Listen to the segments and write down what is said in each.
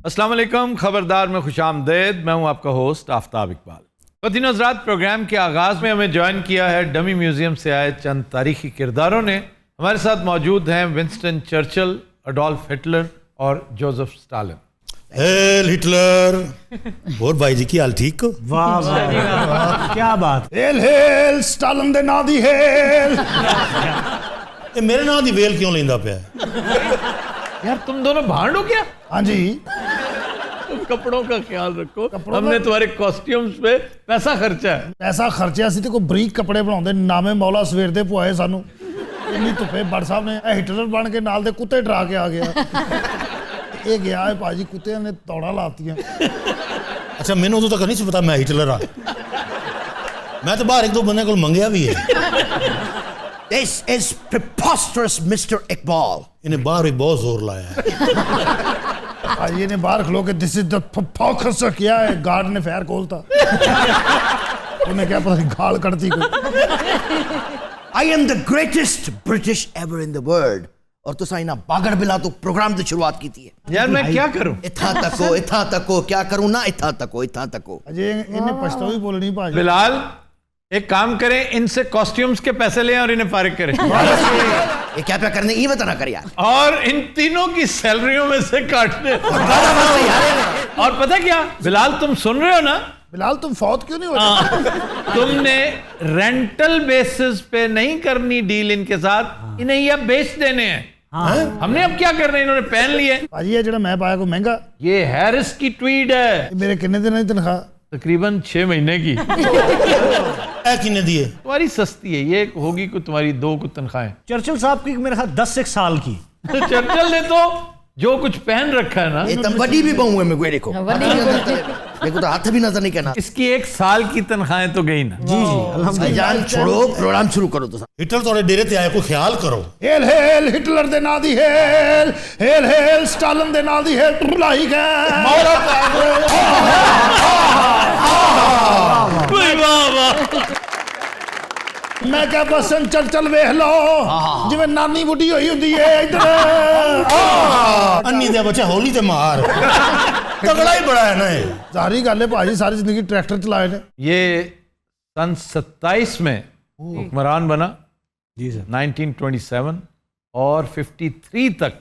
अस्सलाम वालेकुम, खबरदार में खुशामदेद। मैं हूं आपका होस्ट आफ्ताब इकबाल। ख़वातीन हज़रात, प्रोग्राम के आगाज़ में हमें ज्वाइन किया है डमी म्यूज़ियम से आए चंद तारीखी किरदारों ने। हमारे साथ मौजूद हैं विंस्टन चर्चिल, अडोल्फ हिटलर और जोसेफ स्टालिन। Hello Hitler. और भाई जी की हाल ठीक हो? वाह वाह, क्या बात। हेल हेल स्टालिन दे ना दी हेल। ये मेरे नाम दी वेल क्यों लेंदा पिया? यार तुम दोनों भांड हो क्या? हाँ जी, तुम कपड़ों का ख्याल रखो। हमने तुम्हारे कॉस्ट्यूम्स पे पैसा खर्चा है। पैसा खर्चिया सी ते कोई बरीक कपड़े बनाउंदे, नामे मौला सवेर दे पुआए सानू। इन्नी धुप्पे बड़ साहब ने हिटलर बन के नाल दे कुत्ते डरा के आ गया। ये गया है भाजी, कुत्ते ने दौड़ा लातियां। अच्छा, मैंने उदों तक नहीं सी पता मैं हिटलर हाँ। मैं तो बाहर एक दो बंदे को मंगया भी है। This is preposterous, Mr. Iqbal. इन्हें बाहर भी बहुत जोर लाया है। भाजी ने बाहर खलो के दिस इज द फोकस किया है, गार्ड ने फायर खोलता। उन्हें क्या पता गाल कड़ती कोई। I am the greatest British ever in the world. और तो साइना बागड़ बिला तो प्रोग्राम की शुरुआत की थी। यार मैं क्या करूं? इथा तको क्या करूं ना, इथा तको। अजय इन्हें पछतावी बोलनी भाजी। बिलाल, एक काम करें, इनसे कॉस्ट्यूम्स के पैसे लें और इन्हें फारिग करें। ये क्या क्या करने ये बता ना कर यार। और इन तीनों की सैलरियों में से काटने। और पता क्या बिलाल, तुम सुन रहे हो ना? बिलाल तुम फौत क्यों नहीं हो? तुमने रेंटल बेसिस पे नहीं करनी डील इनके साथ, इन्हें ये बेच देने हैं। हमने अब क्या करना है, इन्होंने पहन लिए। भाजी ये जड़ा मैं पाया को महंगा, ये हैरिस की ट्वीड है, ये मेरे कितने दिन की तनख्वाह? तकरीबन 6 महीने की। किन्ने दिए? तुम्हारी सस्ती है, ये होगी को तुम्हारी 2 को तनख्वाहें। चर्चिल साहब की मेरे ख्याल 10 साल की। तो चर्चिल ने तो जो कुछ पहन रखा है ना, ये तम बड़ी भी बहु है मेरे को। देखो तो हाथ भी नजर नहीं करना। इसकी 1 साल की तनख्वाहें तो गई ना। जी जी, अल्हम्दुलिल्लाह। जान छोड़ो, प्रोग्राम शुरू करो तो। हिटलर थोड़े डेरे ते आए, कोई ख्याल करो। हेल हेल हिटलर दे ना दी हेल, हेल हेल स्टालिन दे ना दी हेल। टुलाई के मैं क्या बसन चल चल वेख लो, जिवें नानी बुढ़ी होई हुंदी है। इधर अन्नी दे बच्चा होली ते मार। तगड़ा ही बड़ा है ना ये। सारी गल है भाजी, सारी जिंदगी ट्रैक्टर चलाए ने। ये सन 27 में हुक्मरान बना जी सर। 1927 और 53 तक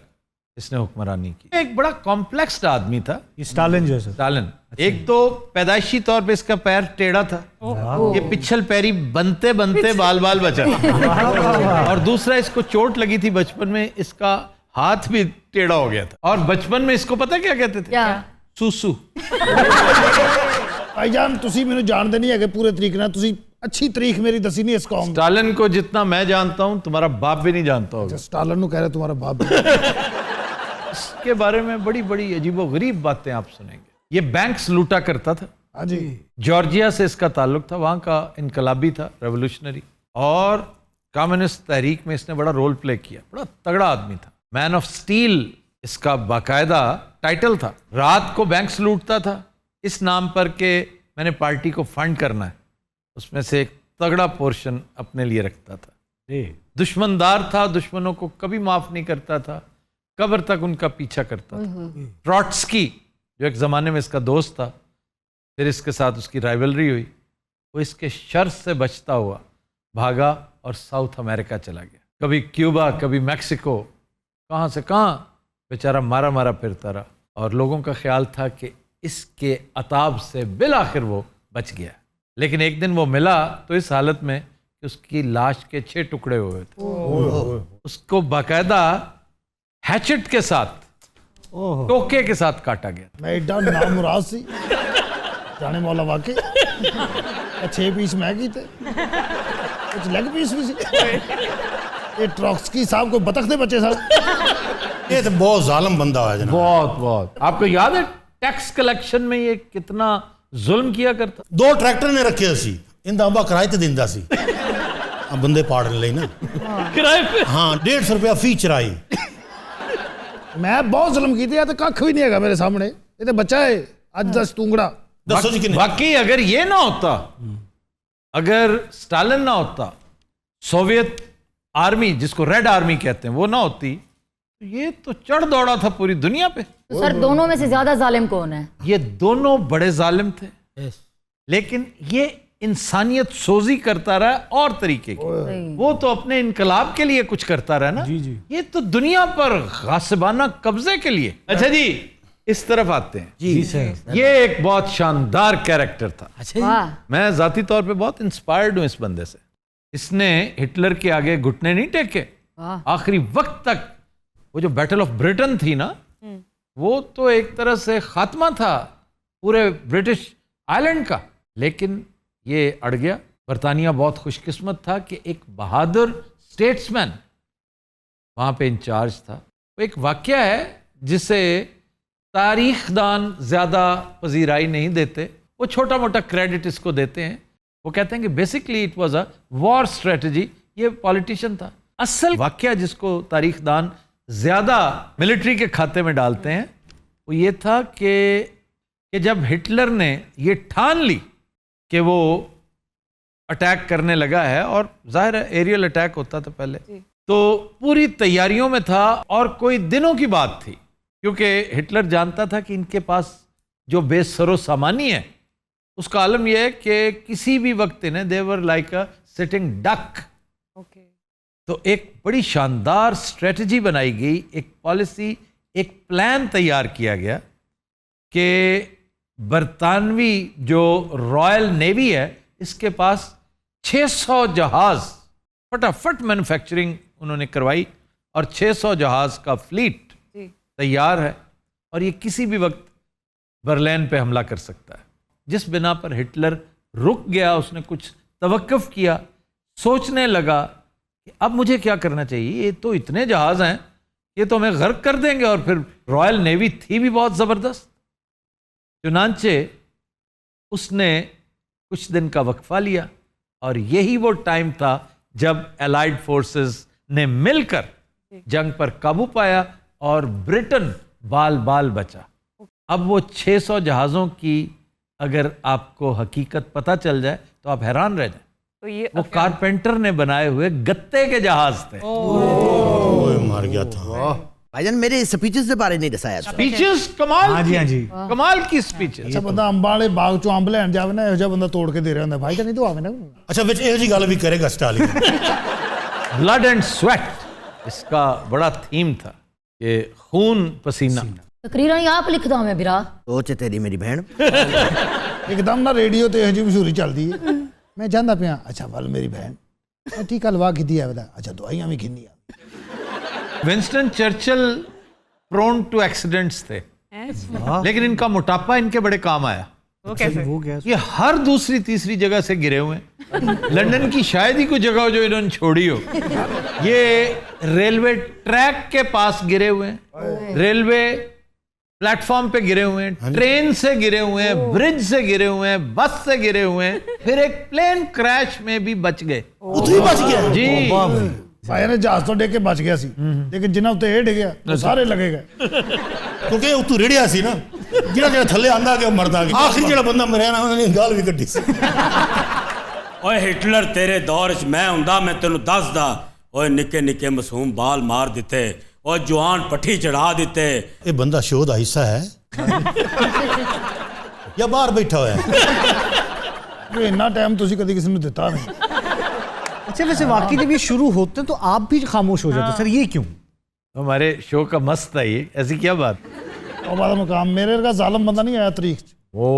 इसने हुक्मरानी की। एक बड़ा कॉम्प्लेक्स आदमी था ये स्टालिन जो है सर। स्टालिन। एक तो पैदाइशी तौर पे इसका पैर टेढ़ा था, ये पिछल पैरी बनते बनते बाल बाल बचा। और दूसरा, इसको चोट लगी थी बचपन में, इसका हाथ भी टेढ़ा हो गया था। और बचपन में इसको पता क्या कहते थे? क्या? सूसू। भाईजान तुसी मैनू जानते नहीं है पूरे तरीके नाल, तुसी अच्छी तारीख मेरी दसी नहीं इस कौम दी। स्टालिन को जितना मैं जानता हूं, तुम्हारा बाप भी नहीं जानता होगा। स्टालिन नु कह रहे तुम्हारा बाप। इसके बारे में बड़ी बड़ी अजीबोगरीब बातें आप सुनेंगे। ये बैंक्स लूटा करता था। हाँ जी, जॉर्जिया से इसका ताल्लुक था, वहां का इनकलाबी था, रेवोल्यूशनरी। और कम्युनिस्ट तहरीक में इसने बड़ा रोल प्ले किया। बड़ा तगड़ा आदमी था। मैन ऑफ स्टील इसका बाकायदा टाइटल था। रात को बैंक्स लूटता था इस नाम पर के मैंने पार्टी को फंड करना है, उसमें से एक तगड़ा पोर्शन अपने लिए रखता था। दुश्मनदार था, दुश्मनों को कभी माफ नहीं करता था, कब्र तक उनका पीछा करता था। ट्रॉट्स्की जो एक ज़माने में इसका दोस्त था, फिर इसके साथ उसकी राइवलरी हुई, वो इसके शर से बचता हुआ भागा और साउथ अमेरिका चला गया। कभी क्यूबा, कभी मैक्सिको, कहाँ से कहाँ बेचारा मारा मारा फिरता रहा। और लोगों का ख्याल था कि इसके अताब से बिल आखिर वो बच गया। लेकिन एक दिन वो मिला तो इस हालत में कि उसकी लाश के 6 टुकड़े हुए थे। उसको बाकायदा हैचेट के साथ, टोके के साथ काटा गया। मैं एडा नामुराद सी जाने मौला वाकई। 6 पीस मैं कीते, कुछ लेग पीस भी सी। ये ट्रॉट्स्की साहब को बतख दे बच्चे साहब। ये तो बहुत जालिम बंदा है जनाब। बहुत बहुत। आपको याद है टैक्स कलेक्शन में ये कितना जुल्म किया करता? 2 ट्रैक्टर ने रखे सी, इंदा अंबा किराए ते दिंदा सी। अब बंदे पाड़न लई ना किराए पे। हाँ, 150 रुपया फी चराई। मैं बहुत जुल्म कीते हैं, तो कख भी नहीं है मेरे सामने। ये तो बच्चा है अज 10 तूंगड़ा। दसो जी किन्ने? वाकई अगर ये ना होता, अगर स्टालिन ना होता, सोवियत आर्मी जिसको रेड आर्मी कहते हैं वो ना होती, ये तो चढ़ दौड़ा था पूरी दुनिया पे। तो सर दोनों में से ज्यादा जालिम कौन है? ये दोनों बड़े जालिम थे, लेकिन ये इंसानियत सोजी करता रहा और तरीके की। वो तो अपने इनकलाब के लिए कुछ करता रहा ना। जी जी। ये तो दुनिया पर गासिबाना कब्जे के लिए। अच्छा जी, इस तरफ आते हैं। जी सर। ये एक बहुत शानदार कैरेक्टर था। वाह। मैं जाती तौर पे बहुत इंस्पायर्ड हूं इस बंदे से। इसने हिटलर के आगे घुटने नहीं टेके, वाह। आखिरी वक्त तक। वो जो बैटल ऑफ ब्रिटेन थी ना, वो तो एक तरह से खात्मा था पूरे ब्रिटिश आइलैंड का, लेकिन ये अड़ गया। बरतानिया बहुत खुशकिस्मत था कि एक बहादुर स्टेट्समैन वहां पे इंचार्ज था। वो एक वाकया है जिसे तारीखदान ज्यादा पजीराई नहीं देते, वो छोटा मोटा क्रेडिट इसको देते हैं। वो कहते हैं कि basically it was a war strategy. ये पॉलिटिशियन था। असल वाकया जिसको तारीखदान ज्यादा मिलिट्री के खाते में डालते हैं वो ये था कि जब हिटलर ने ये ठान ली कि वो अटैक करने लगा है, और जाहिर है एरियल अटैक होता था पहले, तो पूरी तैयारियों में था और कोई दिनों की बात थी, क्योंकि हिटलर जानता था कि इनके पास जो बेसरो सामानी है उसका आलम यह है कि किसी भी वक्त इन्हें देवर लाइक अ सिटिंग डक। तो एक बड़ी शानदार स्ट्रेटजी बनाई गई, एक पॉलिसी, एक प्लान तैयार किया गया कि बरतानवी जो रॉयल नेवी है इसके पास 600 जहाज, फटाफट मैन्युफैक्चरिंग उन्होंने करवाई और 600 जहाज का फ्लीट तैयार है, और ये किसी भी वक्त बर्लिन पे हमला कर सकता है। जिस बिना पर हिटलर रुक गया, उसने कुछ तवक्कुफ किया, सोचने लगा कि अब मुझे क्या करना चाहिए। ये तो इतने जहाज हैं, ये तो हमें गर्क कर देंगे, और फिर रॉयल नेवी थी भी बहुत ज़बरदस्त। चुनांचे उसने कुछ दिन का वक्फा लिया, और यही वो टाइम था जब एलाइड फोर्सेस ने मिलकर जंग पर काबू पाया और ब्रिटेन बाल बाल बचा। अब वो 600 जहाज़ों की अगर आपको हकीकत पता चल जाए तो आप हैरान रह जाए। तो ये वो कारपेंटर ने बनाए हुए गत्ते के जहाज थे। ओए मार गया था। भाईजान मेरे स्पीचेस के बारे नहीं दसाया था। स्पीचेस कमाल हाँ जी, हाँ जी। कमाल की स्पीचेस। अच्छा बंदा अंबां वाले बाग चों अंब लैन जावे ना, ਇਹੋ ਜਿਹਾ ਬੰਦਾ ਤੋੜ ਕੇ ਦੇ ਰਿਹਾ ਹੁੰਦਾ ਭਾਈ ਜਾਨ, ਨਹੀਂ तो आवे ना। अच्छा विच ਇਹੋ जी गल भी करेगा स्टालिन। ब्लड एंड स्वेट इसका बड़ा थीम था, कि खून पसीना। तकरीरन ही आप लिखदा मैं बिरा। सोच है तेरी मेरी बहन। एकदम ना रेडियो ਤੇ ਇਹੋ ਜਿਹੀ ਮਸ਼ਹੂਰੀ ਚੱਲਦੀ ਹੈ। ਮੈਂ ਜਾਂਦਾ ਪਿਆ, ਅੱਛਾ ਵੱਲ ਮੇਰੀ ਬਹਿਨ ਮੈਂ ਟੀਕਾ ਲਵਾ ਕੀਤੀ ਹੈ ਉਹਦਾ, ਅੱਛਾ ਦਵਾਈਆਂ ਵੀ ਖਿੰਨੀ ਆ। Winston Churchill prone to accidents थे, लेकिन इनका मोटापा इनके बड़े काम आया। वो कैसे? वो क्या? ये हर दूसरी तीसरी जगह से गिरे हुए हैं। लंदन की शायद ही कोई जगह हो जो इन्होंने छोड़ी हो। ये रेलवे ट्रैक के पास गिरे हुए हैं, रेलवे प्लेटफॉर्म पे गिरे हुए हैं, ट्रेन से गिरे हुए हैं, ब्रिज से गिरे हुए हैं, बस से गिरे हुए हैं, फिर एक प्लेन क्रैश में भी बच गए। उतरी बच गया जी। ਭਾਈ ਨੇ ਜਹਾਜ਼ ਤੋਂ ਡਿੱਗ ਕੇ ਬਚ ਗਿਆ ਸੀ, ਲੇਕਿਨ ਜਿਨ੍ਹਾਂ ਉੱਤੇ ਇਹ ਡਿੱਗਿਆ ਉਹ ਸਾਰੇ ਲੱਗੇ ਗਏ। क्योंकि उतू रेड़िया सी ना, ਜਿਹੜਾ ਜਿਹੜਾ ਥੱਲੇ ਆਂਦਾ ਕਿ ਮਰਦਾ ਕਿ ਆਖਰੀ ਜਿਹੜਾ ਬੰਦਾ ਮਰਿਆ ਨਾ ਉਹਨੇ ਗਾਲ ਵੀ ਕੱਢੀ ਸੀ। ਓਏ ਹਿਟਲਰ ਤੇਰੇ ਦੌਰ 'ਚ ਮੈਂ ਹੁੰਦਾ, ਮੈਂ ਤੈਨੂੰ ਦੱਸਦਾ। ਓਏ ਨਿੱਕੇ ਨਿੱਕੇ ਮਾਸੂਮ ਬਾਲ ਮਾਰ ਦਿੱਤੇ, ਓਏ ਜਵਾਨ ਪੱਠੀ ਚੜਾ ਦਿੱਤੇ। ਇਹ ਬੰਦਾ ਸ਼ੋਅ ਦਾ ਹਿੱਸਾ ਹੈ ਜਾਂ ਬਾਹਰ ਬੈਠਾ ਹੋਇਆ ਹੈ? ਵੀ ਇੰਨਾ ਟਾਈਮ ਤੁਸੀਂ ਕਦੀ ਕਿਸੇ ਨੂੰ ਦਿੱਤਾ ਨਹੀਂ। अच्छा वैसे वाकई जब ये शुरू होते हैं तो आप भी खामोश हो जाते हैं, सर ये क्यों? हमारे शो का मस्त है ये, ऐसी क्या बात? ਉਹ ਬਾਅਦ ਮੁਕਾਮ ਮੇਰੇ ਵਰਗਾ ਜ਼ਾਲਮ ਬੰਦਾ ਨਹੀਂ ਆਇਆ ਤਾਰੀਖ 'ਚ। ओ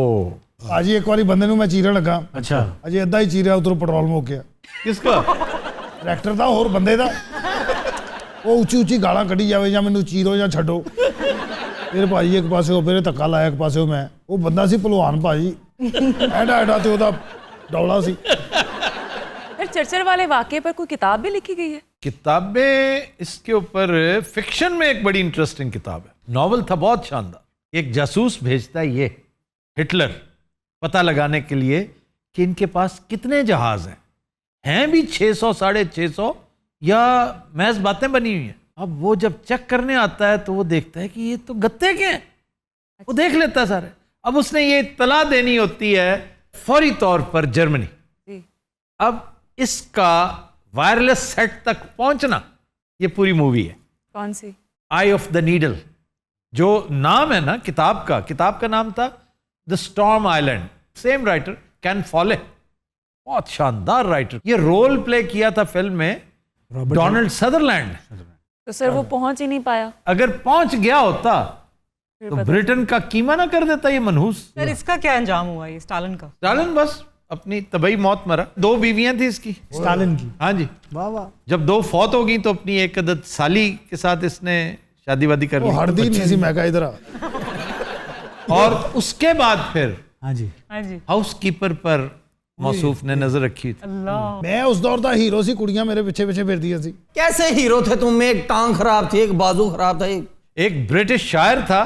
ਭਾਜੀ ਇੱਕ ਵਾਰੀ ਬੰਦੇ ਨੂੰ ਮੈਂ ਚੀਰਨ ਲੱਗਾ, अच्छा ਅਜੇ ਅੱਧਾ ਹੀ ਚੀਰਿਆ ਉਧਰੋਂ ਪੈਟਰੋਲ ਮੁੱਕ ਗਿਆ। किसका? ਟਰੈਕਟਰ ਦਾ ਹੋਰ ਬੰਦੇ ਦਾ। ਉਹ ਉੱਚੀ ਉੱਚੀ ਗਾਲਾਂ ਕੱਢੀ ਜਾਵੇ ਜਾਂ ਮੈਨੂੰ ਚੀਰੋ ਜਾਂ ਛੱਡੋ। ਫਿਰ ਭਾਜੀ ਇੱਕ ਪਾਸੇ ਉਹ ਮੇਰੇ ਧੱਕਾ ਲਾਇਆ, ਇੱਕ ਪਾਸੇ ਮੈਂ। ਉਹ ਬੰਦਾ ਸੀ ਭਲਵਾਨ ਭਾਜੀ, ਐਡਾ ਐਡਾ ਤੇ ਉਹਦਾ ਡੌਲਾ ਸੀ। फिर चर्चिल वाले वाकये पर कोई किताब भी लिखी गई है? किताबें इसके ऊपर फिक्शन में एक बड़ी इंटरेस्टिंग किताब है, नॉवल था बहुत शानदार। एक जासूस भेजता है ये हिटलर पता लगाने के लिए कि इनके पास कितने जहाज हैं भी 600 650 या महज बातें बनी हुई हैं। अब वो जब चेक करने आता है तो वो देखता है कि ये तो गत्ते के हैं। वो देख लेता है सारे। अब उसने ये इत्तला देनी होती है फौरी तौर पर जर्मनी। अब इसका वायरलेस सेट तक पहुंचना, ये पूरी मूवी है। कौन सी? आई ऑफ द नीडल, जो नाम है ना किताब का नाम था The Storm Island, same writer Ken Follett, बहुत शानदार राइटर। ये रोल प्ले किया था फिल्म में डोनाल्ड सदरलैंड। तो सर वो पहुंच ही नहीं पाया। अगर पहुंच गया होता तो ब्रिटेन का कीमा ना कर देता ये मनहूस। सर इसका क्या अंजाम हुआ ये स्टालिन का? स्टालिन बस अपनी तबई मौत मरा। 2 बीवियां थी इसकी, स्टालिन की। हाँ जी। वाह वाह। जब 2 फौत हो गई तो अपनी एक अदद साली के साथ इसने शादी वादी कर वो ली, हरदी नहीं सी मैं कहा इधर आ। और उसके बाद फिर हाँ जी। हाँ जी। हाउसकीपर पर मौसूफ ने नजर रखी थी। अल्लाह। मैं उस दौर दा हीरो सी, कुड़ियां मेरे पीछे पीछे फिरदियां सी। कैसे हीरो थे तुम? एक टांग खराब थी, एक बाजू खराब था, एक ब्रिटिश शायर था,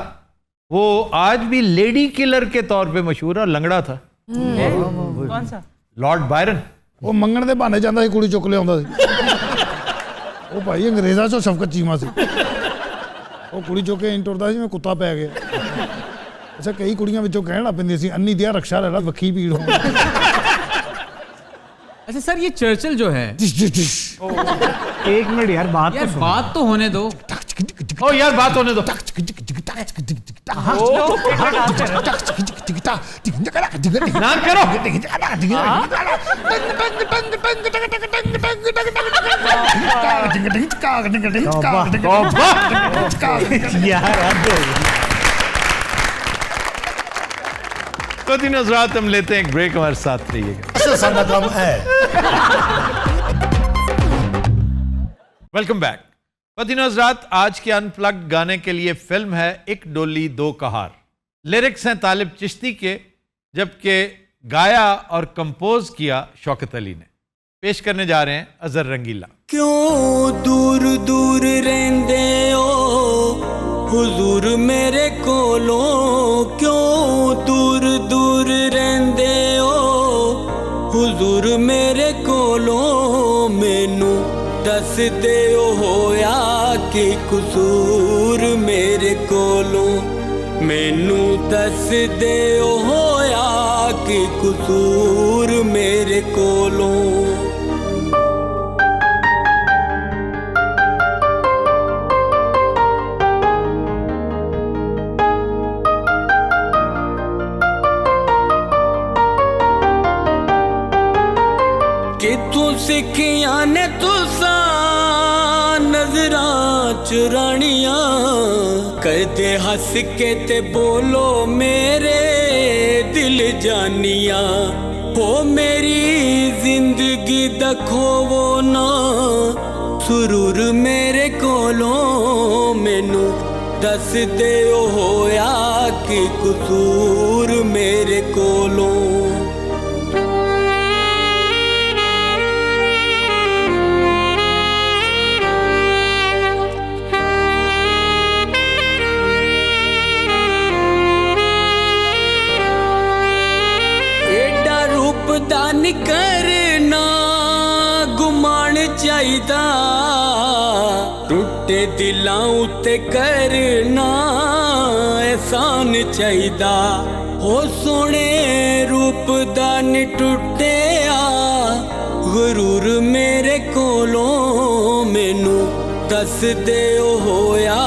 वो आज भी लेडी किलर के तौर पे मशहूर है, लंगड़ा था, कौन सा? Lord Byron. ਉਹ ਮੰਗਣ ਦੇ ਬਹਾਨੇ ਜਾਂਦਾ ਸੀ, ਕੁੜੀ ਚੁੱਕ ਲਿਆਉਂਦਾ ਸੀ। ਉਹ ਭਾਈ ਅੰਗਰੇਜ਼ਾਂ ਚੋਂ ਸ਼ਫਕਤ ਚੀਮਾ ਸੀ। ਉਹ ਕੁੜੀ ਚੁੱਕ ਕੇ ਇੰਜ ਟੁਰਦਾ ਸੀ, ਮੈਂ ਕੁੱਤਾ ਪੈ ਗਿਆ। ਅੱਛਾ ਕਈ ਕੁੜੀਆਂ ਵਿੱਚੋਂ ਕਹਿਣ ਲੱਗ ਪੈਂਦੀਆਂ ਸੀ, ਅੰਨੀ ਦਿਆ ਰਕਸ਼ਾ ਲੈ ਲਾ, ਵੱਖੀ ਭੀੜ ਹੋਣੀ। अच्छा सर, ये चर्चिल जो है, एक मिनट यार, बात यार तो सुनो। बात तो होने दो। ओ यार बात होने दो। ना करो। यार हद हो गई। तो दिन हज़रात हम लेते हैं एक ब्रेक, हमारे साथ रहिएगा। अच्छा सादा काम है। Welcome back. पतिन हज़रात, आज के अनप्लग्ड गाने के लिए फिल्म है एक डोली दो कहार। लिरिक्स हैं तालिब चिश्ती के, जबकि गाया और कंपोज किया शौकत अली ने। पेश करने जा रहे हैं अजहर रंगीला। क्यों दूर दूर रहंदे ओ हुजूर मेरे कोलों, क्यों दूर दूर रहंदे ओ हुजूर मेरे कोलों, मैनू दस दे ओ होया कि कसूर मेरे कोलों, मैनू दस दे ओ होया कि कसूर मेरे कोलों। कितों सिखिया ने तुसा नजरां चुरानियां, कदे हंस के ते बोलो मेरे दिल जानिया, हो मेरी जिंदगी दखोवो ना सुरूर मेरे कोलों, मैनू दस दे ओ होया कि कसूर मेरे कोलों। दान करना गुमान चाहिदा, टूटे दिलां उते करना एहसान चाहिदा, हो सोने रूप दान टूटिया गुरूर मेरे कोलों, मैनू दस दे ओ होया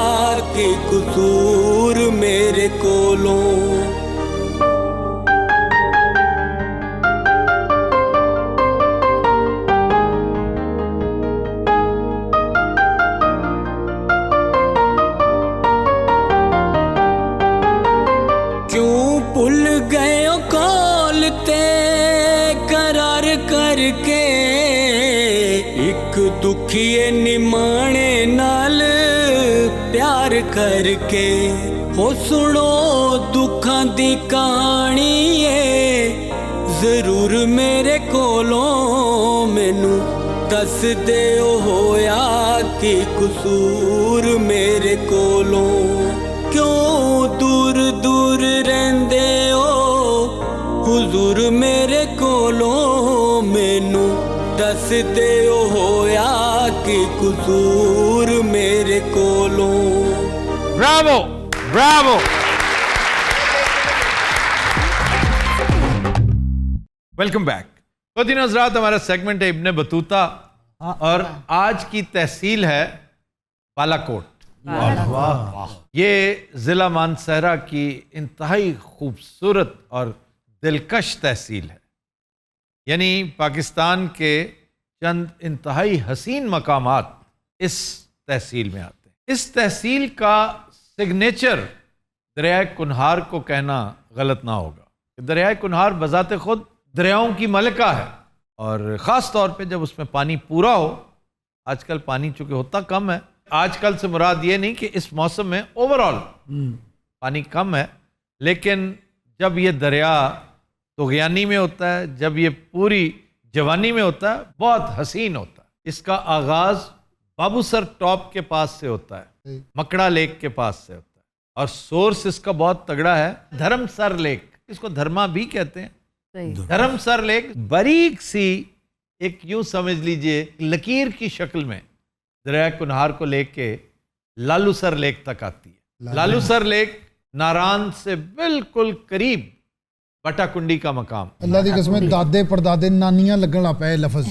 कि कसूर मेरे कोलों। भूल गए कौल ते करार करके, एक दुखिए निमाने नाल प्यार करके, हो सुनो दुखां दी कहानी है जरूर मेरे कोलों, मैनू दस दे ओ होया कि कसूर मेरे कोलों, क्यों दूर दूर रहंदे ओ हुजूर मेरे कोलों, मैनू दस दे ओ होया कि कसूर मेरे कोलों। Bravo bravo. Welcome back. पतिन हज़रात, हमारा सेगमेंट है इब्ने बतूता और आज की तहसील है बालाकोट। ये ज़िला मानसहरा की इंतहाई खूबसूरत और दिलकश तहसील है। यानी पाकिस्तान के चंद इंतहाई हसीन मकामात इस तहसील में आते हैं। इस तहसील का सिग्नेचर दरियाए कुन्हार को कहना गलत ना होगा। दरियाए कुन्हार बजाते खुद दरियाओं की मलिका है, और ख़ास तौर पे जब उसमें पानी पूरा हो। आजकल पानी चूँकि होता कम है, आजकल से मुराद ये नहीं कि इस मौसम में ओवरऑल पानी कम है, लेकिन जब ये दरिया तुग़यानी में होता है, जब ये पूरी जवानी में होता है, बहुत हसीन होता है। इसका आगाज़ बाबूसर टॉप के पास से होता है, मकड़ा लेक के पास से होता है, और सोर्स इसका बहुत तगड़ा है धर्मसर लेक, इसको धर्मा भी कहते हैं। धर्मसर लेक बारीक सी एक यूं समझ लीजिए लकीर की शक्ल में दरिया कुन्हार को लेके लालूसर लेक तक आती है। लालूसर लेक नारान से बिल्कुल करीब बटाकुंडी का मकाम। अल्लाह दी कसम दादे परदादे नानियां लगन लग पे लफ्ज।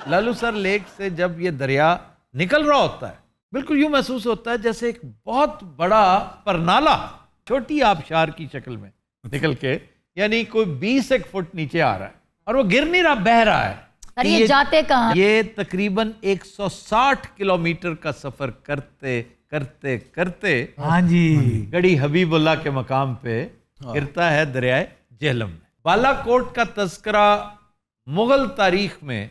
लालूसर लेक से जब ये दरिया निकल रहा होता है, बिल्कुल यूं महसूस होता है जैसे एक बहुत बड़ा परनाला छोटी आबशार की शक्ल में निकल के, यानी कोई 20 फुट नीचे आ रहा है, और वो गिर नहीं रहा, बह रहा है। अरे ये जाते कहाँ? ये तकरीबन 160 किलोमीटर का सफर करते करते करते हाँ जी गढ़ी हबीबुल्ला के मकाम पे गिरता है दरियाए जेहलम में। बालाकोट का तस्करा मुगल तारीख में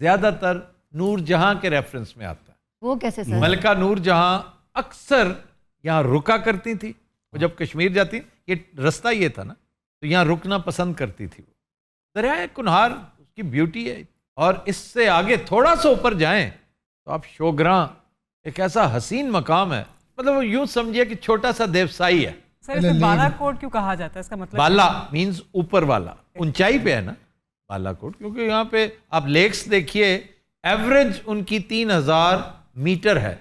ज्यादातर नूरजहां के रेफरेंस में आता है। वो कैसे सर? मलका नूरजहां अक्सर यहाँ रुका करती थी। वो जब कश्मीर जाती, ये रास्ता ये था ना, तो यहाँ रुकना पसंद करती थी। वो दरियाए कुन्हार उसकी ब्यूटी है। और इससे आगे थोड़ा सा ऊपर जाएं तो आप शोग्रां, एक ऐसा हसीन मकाम है, मतलब वो यूं समझिए कि छोटा सा देवसाई है। सर इसे बालाकोट क्यों कहा जाता है? इसका मतलब बाला मीन्स ऊपर वाला, ऊंचाई पे है ना बालाकोट, क्योंकि यहाँ पे आप लेक्स देखिए, एवरेज उनकी 3000 मीटर है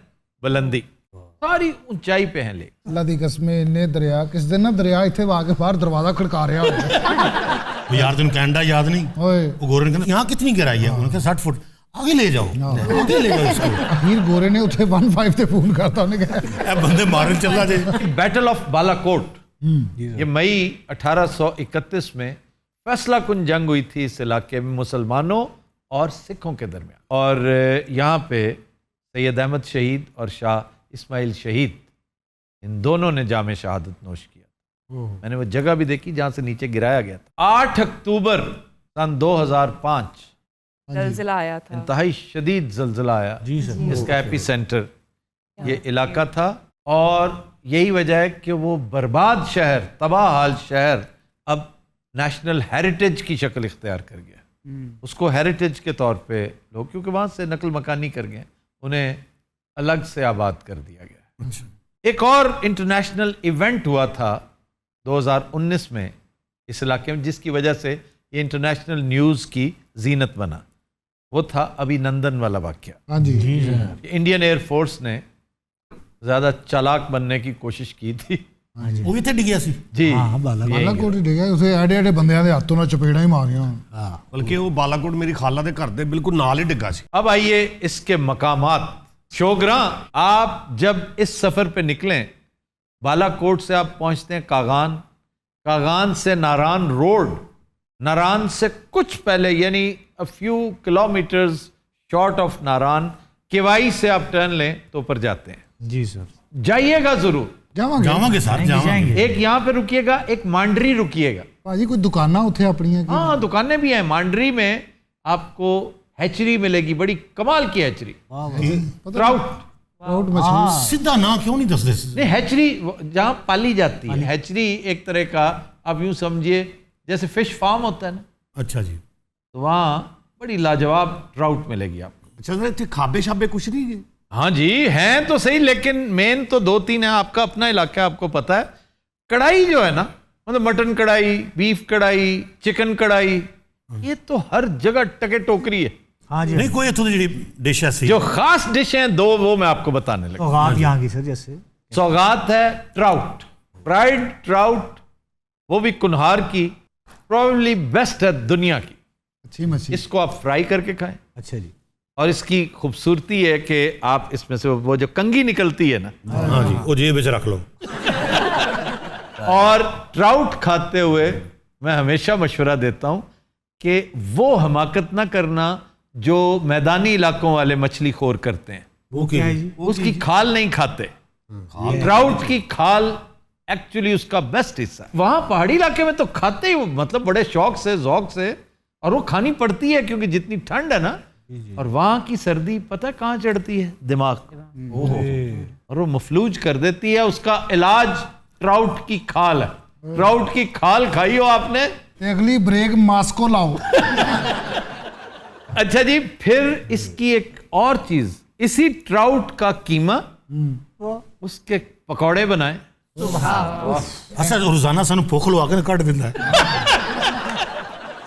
बुलंदी, सारी ऊंचाई पे हैं लेक। अल्लाह दी कसम इन्ने दरिया किस दिन ना दरिया इत्थे आके बाहर दरवाजा खड़का रहा हो यार तुम कैनेडा याद नहीं, ओए वो गोरे ने कहा यहाँ कितनी गहराई है, उन्होंने कहा 60 फुट, आगे ले जाओ, आगे ले जाओ इसको। अखीर गोरे ने उत्थे 15 ते फोन करता, उन्हें कहा ए बंदे मारन चला जे। बैटल ऑफ बालाकोट, ये मई 1831 में फैसला कुन जंग हुई थी इस इलाके में मुसलमानों और सिखों के दरमियान। और यहाँ पे सैयद अहमद शहीद और शाह इस्माइल शहीद, इन दोनों ने जामे शहादत नोश किया। मैंने वो जगह भी देखी जहाँ से नीचे गिराया गया था। 8 अक्टूबर सन 2005 जलजिला आया था, इंतहाई शदीद जलजिला आया। जी सर। इसका एपी सेंटर ये इलाका था, और यही वजह है कि वो बर्बाद शहर, तबाह हाल शहर अब नेशनल हेरिटेज की शक्ल इख्तियार कर गया। उसको हेरिटेज के तौर पे लोग, क्योंकि वहाँ से नकल मकानी कर गए, उन्हें अलग से आबाद कर दिया गया। एक और इंटरनेशनल इवेंट हुआ था 2019 में इस इलाके में, जिसकी वजह से ये इंटरनेशनल न्यूज़ की जीनत बना। वो था अभिनंदन वाला वाक़या। हाँ जी जी इंडियन एयरफोर्स ने ज़्यादा चालाक बनने की कोशिश की थी। वो भी थे डिगिया सी जी बालाकोट ही डिगा उसे एडे एडे बंदियां दे हाथों नाल चपेड़ा ही मारियां। हाँ, बल्कि वो बालाकोट मेरी खाला दे घर दे बिल्कुल नाल ही डिगा सी। अब आइए इसके मकामात। शोग्रां, आप जब इस सफ़र पे निकलें, बालाकोट से आप पहुंचते हैं कागान, कागान से नारान रोड, नारान से कुछ पहले यानी a few kilometres short of Naran, KY से आप टर्न लें तो ऊपर जाते हैं। जी सर, जाइएगा जरूर, जावांगे सर, जावांगे। एक यहाँ पे रुकिएगा, एक मांडरी रुकिएगा। भाजी कोई दुकाना उथे अपनी है? हाँ, दुकानें भी हैं। मांडरी में आपको हैचरी मिलेगी, बड़ी कमाल की हैचरी, ट्राउट मछली। सीधा ना क्यों नहीं दसदे? नहीं, हैचरी जहाँ पाली जाती है। हैचरी एक तरह का आप यूं समझिए जैसे फिश फार्म होता है ना। अच्छा जी। तो वहाँ बड़ी लाजवाब ट्राउट मिलेगी आपको। अच्छा सर, इतने खाबे शाबे कुछ नहीं है? हाँ जी, हैं तो सही, लेकिन मेन तो 2-3 है। आपका अपना इलाका है, आपको पता है। कढ़ाई जो है ना, मतलब मटन कढ़ाई, बीफ कढ़ाई, चिकन कढ़ाई, ये तो हर जगह टके टोकरी है। हाँ जी, नहीं कोई इतनी जी डिश है जो खास डिश हैं 2, वो मैं आपको बताने लगा। सौगात यहाँ की सर, जैसे सौगात है ट्राउट, फ्राइड ट्राउट, वो भी कुन्हार की, प्रोबेबली बेस्ट है दुनिया की। अच्छी मछली। इसको आप फ्राई करके खाएं। अच्छा जी, और इसकी खूबसूरती है कि आप इसमें से वो जो कंघी निकलती है ना, हाँ जी, वो जेब में रख लो। और ट्राउट खाते हुए मैं हमेशा मशवरा देता हूं कि वो हमाकत ना करना जो मैदानी इलाकों वाले मछली खोर करते हैं। वो क्या है? उसकी खाल नहीं खाते। ट्राउट की खाल एक्चुअली उसका बेस्ट हिस्सा है। वहां पहाड़ी इलाके में तो खाते ही, मतलब बड़े शौक से, ज़ौक से, और वो खानी पड़ती है क्योंकि जितनी ठंड है ना, और वहां की सर्दी पता है कहाँ चढ़ती है? दिमाग। और वो मफलूज कर देती है। उसका इलाज ट्राउट की खाल है। ट्राउट की खाल खाई हो आपने? अगली ब्रेक मास्को लाओ। अच्छा जी, फिर इसकी एक और चीज, इसी ट्राउट का कीमा, उसके पकौड़े बनाए। अच्छा, रोजाना सानू भुख लवा के कट दिंदा है।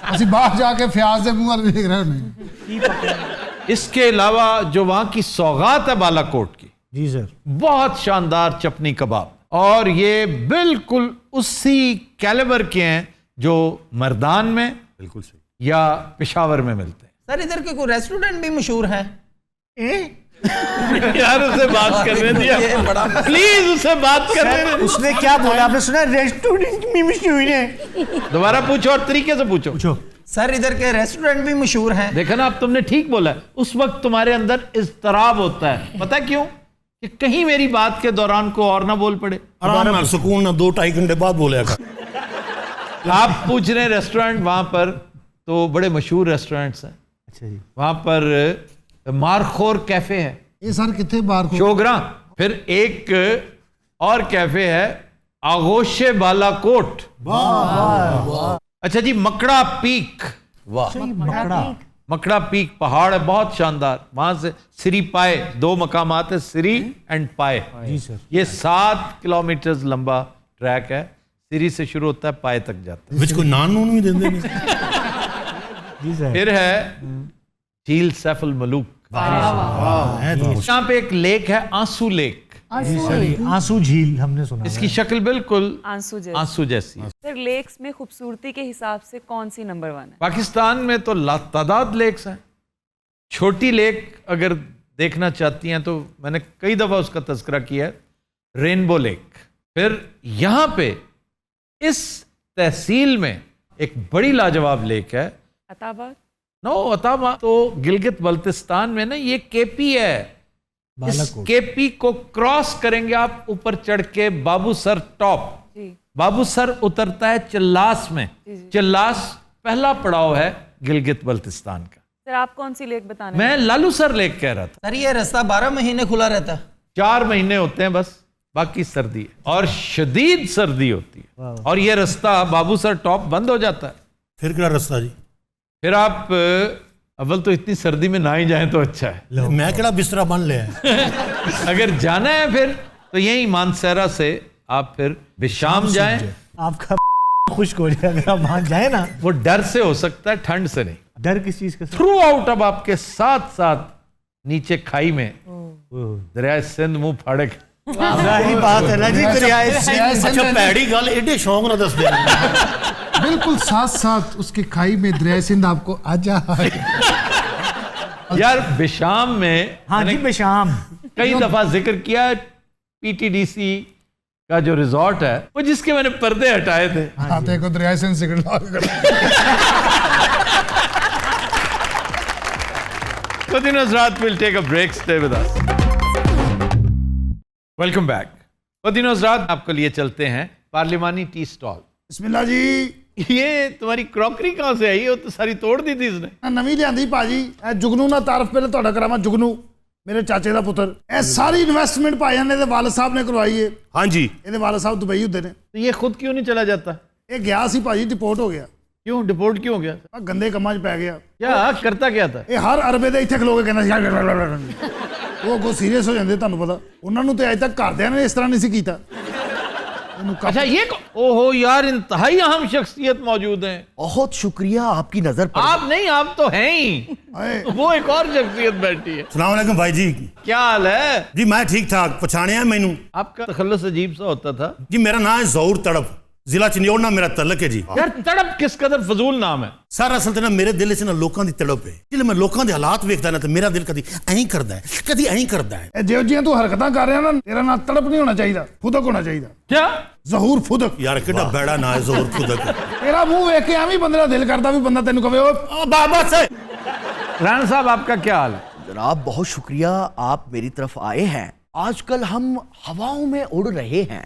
ਅਸੀਂ बाहर जाके प्याज ਦੇ ਮੂੰਹ ਵੱਲ ਵੇਖ ਰਹੇ ਨੇ। इसके अलावा जो वहां की सौगात है बालाकोट की, जी सर, बहुत शानदार चपनी कबाब, और ये बिल्कुल उसी कैलिबर के हैं जो मर्दान में बिल्कुल सही या पेशावर में मिलते हैं। सर इधर के कोई रेस्टोरेंट भी मशहूर है? यार उसे बात करने दिया, प्लीज उसे बात करने दे। उसने क्या बोला आपने सुना? रेस्टोरेंट में मशहूर है। दोबारा पूछो और तरीके से पूछो। सर इधर के रेस्टोरेंट भी मशहूर हैं। देखा ना, अब तुमने ठीक बोला है। उस वक्त तुम्हारे अंदर इज़्तिराब होता है, पता है क्यों? कि कहीं मेरी बात के दौरान को और ना बोल पड़े। आराम नाल सुकून ना 2-2.5 घंटे बाद बोलिया कर। आप पूछ रहे हैं रेस्टोरेंट, वहां पर तो बड़े मशहूर रेस्टोरेंट्स हैं। अच्छा जी, वहां पर मारखोर कैफे है, ਇਹ ਸਰ ਕਿੱਥੇ ਬਾਹਰ शोगरा। फिर एक और कैफे है आगोशे बालाकोट। अच्छा जी, मकड़ा पीक। वाह, मकड़ा पीक पहाड़ है बहुत शानदार। वहां से सिरी पाए, 2 मकामात है, सिरी एंड पाए। जी सर। ये 7 किलोमीटर लंबा ट्रैक है। सिरी से शुरू होता है, पाए तक जाता है। विच कोई नान नून भी देंदे ने। जी सर। फिर है झील सैफुल मलूक। यहाँ पे एक लेक है, आंसू लेक। आंसू झील हमने सुना। इसकी शक्ल बिल्कुल आंसू जैसे। आंसू जैसी है। सर लेक्स में खूबसूरती के हिसाब से कौन सी नंबर 1 है? पाकिस्तान में तो लातादाद लेक्स हैं। छोटी लेक अगर देखना चाहती हैं तो मैंने कई दफ़ा उसका तज़किरा किया है, रेनबो लेक। फिर यहाँ पे इस तहसील में एक बड़ी लाजवाब लेक है। अताबाद? नो, अताबा तो गिलगित बल्तिस्तान में ना, ये केपी है। इस केपी को क्रॉस करेंगे आप ऊपर चढ़ के बाबूसर टॉप। बाबूसर उतरता है चिल्लास में। चिल्लास पहला पड़ाव है गिलगित बल्तिस्तान का। सर आप कौन सी लेक बताने? मैं लालूसर लेक कह रहा था। सर ये रास्ता 12 महीने खुला रहता है? 4 महीने होते हैं बस, बाकी सर्दी है और शदीद सर्दी होती है। और ये रास्ता बाबूसर टॉप बंद हो जाता है। फिर क्या रास्ता जी? फिर आप अव्वल तो इतनी सर्दी में ना ही जाएं तो अच्छा है। मैं केड़ा बिस्तरा बन लिया। अगर जाना है फिर तो यही मानसेरा से आप फिर बिशाम जाएं। आपका खुश्क हो जाए अगर आप वहां जाए ना। वो डर से हो सकता है, ठंड से नहीं। डर किस चीज का? थ्रू आउट अब आपके साथ साथ नीचे खाई में दरिया सिंध मुंह फाड़े। वही बात है ना जी, अच्छा पैड़ी गल एडे शौक ना दस दे। बिल्कुल साथ साथ उसकी खाई में दरिया सिंध आपको आजा। यार बिशाम में, हाँ जी, बिशाम कई दफा जिक्र किया है। पीटीडीसी का जो रिजॉर्ट है वो जिसके मैंने पर्दे हटाए थे। हाँ, देखो दरिया Sindh cigarette Hazrat, we'll take a break. Stay with us. Welcome back. Hazrat, आपको लिए चलते हैं पार्लिमानी टी स्टॉल। बिस्मिल्लाह जी। ये तुम्हारी क्रॉकरी कहाँ से आई? वो तो सारी तोड़ दी थी इसने। नवी लियांदी भाजी। जुगनू ना तारफ पहले ਤੁਹਾਡਾ ਕਰਾਵਾਂ। जुगनू मेरे चाचे ਦਾ ਪੁੱਤਰ। ਇਹ ਸਾਰੀ ਇਨਵੈਸਟਮੈਂਟ ਭਾਈਆਂ ਨੇ ਇਹਦੇ ਵਾਲਦ ਸਾਹਿਬ ਨੇ ਕਰਵਾਈ ਹੈ। ਹਾਂਜੀ। ਇਹਦੇ ਵਾਲਦ ਸਾਹਿਬ ਦੁਬਈ ਹੁੰਦੇ ਨੇ। तो ये खुद क्यों नहीं चला जाता? ਇਹ ਗਿਆ ਸੀ ਭਾਜੀ, ਡਿਪੋਰਟ ਹੋ ਗਿਆ। क्यों डिपोर्ट क्यों हो गया? ਆ ਗੰਦੇ ਕੰਮਾਂ 'ਚ ਪੈ ਗਿਆ। क्या करता क्या था? ਇਹ ਹਰ ਅਰਬੇ ਦੇ ਇੱਥੇ ਖਲੋ ਕੇ ਕਹਿੰਦਾ ਸੀ ਉਹ ਅੱਗੋਂ ਸੀਰੀਅਸ ਹੋ ਜਾਂਦੇ। ਤੁਹਾਨੂੰ ਪਤਾ ਉਹਨਾਂ ਨੂੰ ਤੇ ਅਜੇ ਤੱਕ ਘਰਦਿਆਂ ਨੇ ਇਸ ਤਰ੍ਹਾਂ ਨਹੀਂ ਸੀ ਕੀਤਾ। अच्छा ये ओहो यार, इंतहाई अहम शख्सियत मौजूद है। बहुत शुक्रिया, आपकी नजर पर। आप नहीं, आप तो हैं ही। वो एक और शख्सियत बैठी है। सलाम अलैकुम भाई जी। क्या हाल है? जी मैं ठीक ठाक। पछाणिया मैनू? आपका तखल्लुस अजीब सा होता था। जी मेरा नाम है ज़हूर तड़प। ਜ਼ਿਲ੍ਹਾ ਚੰਡੀਗੜ੍ਹ ਨਾਲ ਮੇਰਾ ਤਲਕ ਹੈ ਜੀ यार तड़प किस कदर फजूल नाम है। ਸਰ ਅਸਲ ਤੇ ਨਾ ਮੇਰੇ ਦਿਲ 'ਚ ਨਾ ਲੋਕਾਂ ਦੀ ਤੜਪ ਹੈ। ਜਦੋਂ ਮੈਂ ਲੋਕਾਂ ਦੇ ਹਾਲਾਤ ਵੇਖਦਾ ਨਾ ਤੇ ਮੇਰਾ ਦਿਲ ਕਦੀ ਐਂ ਕਰਦਾ ਹੈ, ਕਦੀ ਐਂ ਕਰਦਾ ਹੈ। ਇਹ ਜਿਹੋ ਜਿਹੀਆਂ ਤੂੰ ਹਰਕਤਾਂ ਕਰ ਰਿਹਾ ਨਾ, ਤੇਰਾ ਨਾਂ ਤੜਪ ਨਹੀਂ ਹੋਣਾ ਚਾਹੀਦਾ, ਫੁਦਕ ਹੋਣਾ ਚਾਹੀਦਾ। क्या ਜ਼ਹੂਰ ਫੁਦਕ। ਯਾਰ ਕਿੱਡਾ ਬੈੜਾ ਨਾ ਹੈ ਜ਼ੋਰ ਖੁਦਕ। ਤੇਰਾ ਮੂੰਹ ਵੇਖ ਕੇ ਐਵੇਂ ਬੰਦੇ ਦਾ ਦਿਲ ਕਰਦਾ ਵੀ ਬੰਦਾ ਤੈਨੂੰ ਕਵੇ ਓ ਬਾਬਾ ਸੇ राणा साहब आपका क्या हाल है? जनाब बहुत शुक्रिया, आप मेरी तरफ आए हैं। आजकल हम हवाओं में उड़ रहे हैं।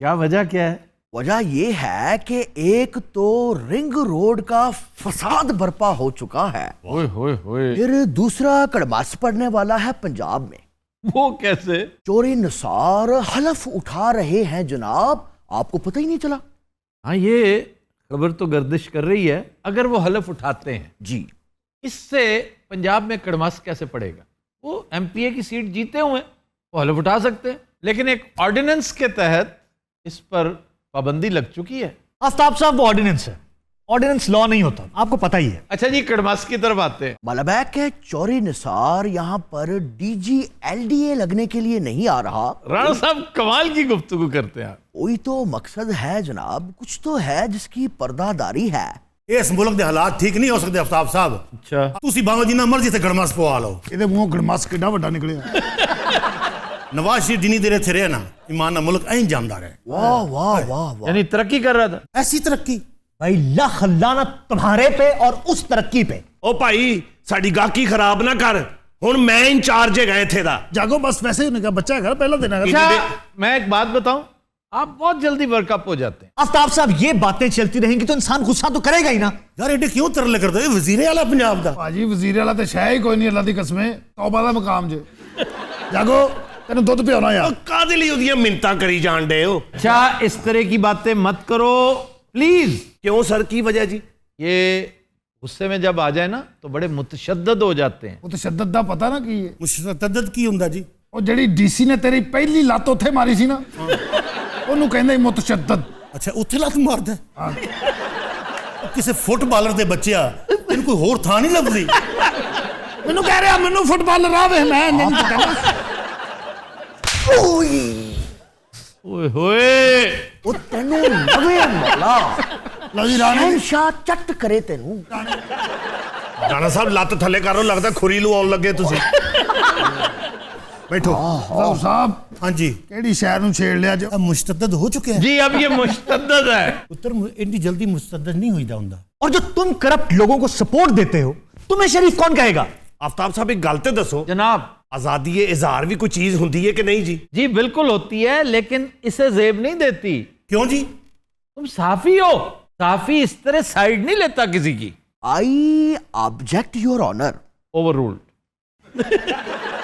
क्या वजह क्या है? वजह यह है कि एक तो रिंग रोड का फसाद बर्पा हो चुका है, ओए होए होए, फिर दूसरा कड़मास पड़ने वाला है पंजाब में। वो कैसे? चोरी निसार हलफ उठा रहे हैं जनाब, आपको पता ही नहीं चला? हाँ, ये खबर तो गर्दिश कर रही है। अगर वो हलफ उठाते हैं जी, इससे पंजाब में कड़मास कैसे पड़ेगा? वो एमपीए की सीट जीते हुए हैं, वो हलफ उठा सकते हैं, लेकिन एक ऑर्डिनेंस के तहत इस पर पाबंदी लग चुकी है। आफ्ताब साहब, वो ऑर्डिनेंस है, ऑर्डिनेंस लॉ नहीं होता, आपको पता ही है। अच्छा जी, कड़मास की तरफ आते हैं। मलबैक के चोरी निसार यहाँ पर डीजी एलडीए लगने के लिए नहीं आ रहा। राणा साहब कमाल की गुफ्तगू करते हैं। कोई तो मकसद है जनाब, कुछ तो है जिसकी पर्दादारी है। ਇਸ ਮੁਲਕ ਦੇ ਹਾਲਾਤ ਠੀਕ ਨਹੀਂ ਹੋ ਸਕਦੇ ਅਫਤਾਬ ਸਾਹਿਬ। अच्छा, ਤੁਸੀਂ ਭਾਵੇਂ ਜਿੰਨਾ ਮਰਜ਼ੀ ਤੇ ਗੜਮਾਸ ਪਵਾ ਲਓ। ਇਹਦੇ ਮੂੰਹੋਂ ਗੜਮਾਸ ਕਿੱਡਾ ਵੱਡਾ ਨਿਕਲਿਆ। ਨਵਾਜ਼ ਸ਼ਰੀਫ ਜਿੰਨੀ ਦੇਰ ਇੱਥੇ ਰਿਹਾ ਨਾ, ਈਮਾਨ ਨਾਲ ਮੁਲਕ ਐਂ ਜਾਂਦਾ ਰਹੇ। वाह वाह वाह वाह। यानी तरक्की कर रहा था। ਐਸੀ ਤਰੱਕੀ भाई लख लानत तुम्हारे पे और उस तरक्की पे। ਉਹ ਭਾਈ ਸਾਡੀ ਗਾਹਕੀ ਖਰਾਬ ਨਾ ਕਰ, ਹੁਣ ਮੈਂ ਇੰਚਾਰਜ ਹੈਗਾ ਇੱਥੇ ਦਾ। ਜਾਗੋ ਬਸ ਵੈਸੇ ਹੀ ਉਹਨੇ ਕਿਹਾ ਬੱਚਾ ਹੈਗਾ ਪਹਿਲਾਂ ਦੇਣਾ ਹੈਗਾ। अच्छा, मैं एक बात बताऊं, आप बहुत जल्दी वर्कअप हो जाते हैं। आफ्ताब साहब, ये बातें चलती रहेंगी तो इंसान गुस्सा तो करेगा ही ना। ਯਾਰ ਐਡੇ ਕਿਉਂ ਤਰਲੇ ਕਰਦੇ ਹੋ? ਵਜ਼ੀਰੇ ਵਾਲਾ ਪੰਜਾਬ ਦਾ ਭਾਜੀ ਵਜ਼ੀਰ ਵਾਲਾ ਤੇ ਸ਼ਾਇ ਹੀ ਕੋਈ ਨਹੀਂ, ਅੱਲਾ ਦੀ ਕਸਮੇ ਤੌਬਾ ਦਾ ਮਕਾਮ ਜੇ। ਜਾਗੋ ਤੈਨੂੰ ਦੁੱਧ ਪਿਆਉਣਾ ਯਾਰ। ਕਾਹਦੇ ਲਈ ਉਹਦੀਆਂ ਮਿੰਤਾਂ ਕਰੀ ਜਾਣ ਡੇ ਹੋ? अच्छा, इस तरह की बातें मत करो प्लीज। ਕਿਉਂ ਸਰ, ਕੀ ਵਜ੍ਹਾ ਜੀ? ये गुस्से में जब आ जाए ना तो बड़े मुतशद्दद हो जाते हैं। ਉਹ ਤਸ਼ੱਦਦ ਦਾ ਪਤਾ ਨਾ ਕੀ ਹੈ? ਮੁਸ਼ਤਦਦ ਕੀ ਹੁੰਦਾ ਜੀ? ਉਹ ਜਿਹੜੀ ਡੀਸੀ ਨੇ ਤੇਰੀ ਪਹਿਲੀ ਲੱਤ ਉੱਥੇ ਮਾਰੀ ਸੀ ਨਾ, ਉਹਨੂੰ ਕਹਿੰਦੇ ਮੁਤਸ਼ੱਦਦ। ਅੱਛਾ, ਉੱਥੇ ਲੱਤ ਮਾਰਦਾ ਕਿਸੇ ਫੁੱਟਬਾਲਰ ਦੇ ਬੱਚਿਆ, ਇਹਨੂੰ ਕੋਈ ਹੋਰ ਥਾਂ ਨਹੀਂ ਲੱਭਦੀ। ਮੈਨੂੰ ਕਹਿ ਰਿਹਾ ਮੈਨੂੰ ਫੁੱਟਬਾਲਰ ਆਵੇ, ਮੈਂ ਨਹੀਂ ਪਤਾ। ओए होए, ਉਹ ਤੈਨੂੰ ਨਵੇਂ ਮੌਲਾ ਲਓ ਜੀ ਰਾਣਾ ਜੀ, ਸ਼ਹਿਨशाह ਚੱਟ ਕਰੇ ਤੈਨੂੰ। ਰਾਣਾ ਸਾਹਿਬ ਲੱਤ ਥੱਲੇ ਕਰੋ, ਲੱਗਦਾ ਖੁਰੀ ਲਵਾਉਣ ਲੱਗੇ ਤੁਸੀਂ। ਬੈਠੋ। ਜ਼ਾਹਰ ਸਾਹਿਬ, ਹਾਂਜੀ, ਕਿਹੜੀ ਸ਼ਹਿਰ ਨੂੰ ਛੇੜ ਲਿਆ ਜੋ? ਮੁਸ਼ਤਦਦ ਹੋ ਚੁੱਕਿਆ ਹੈ। जी अब ये मुश्तद्दद है। ਪੁੱਤਰ ਇੰਨੀ ਜਲਦੀ ਮੁਸ਼ਤਦਦ ਨਹੀਂ ਹੋਈਦਾ ਹੁੰਦਾ। और जो तुम करप्ट लोगों को सपोर्ट देते हो, तुम्हें शरीफ कौन कहेगा? ਆਫਤਾਬ ਸਾਹਿਬ ਇੱਕ ਗੱਲ ਤੇ ਦੱਸੋ, जनाब, ਆਜ਼ਾਦੀ ਇਜ਼ਹਾਰ ਵੀ ਕੋਈ ਚੀਜ਼ ਹੁੰਦੀ ਹੈ ਕਿ ਨਹੀਂ ਜੀ? जी बिल्कुल होती है, लेकिन इसे जेब नहीं देती। ਕਿਉਂ ਜੀ? तुम साफी हो, साफी इस तरह साइड नहीं लेता किसी की। I object your honour. Overruled.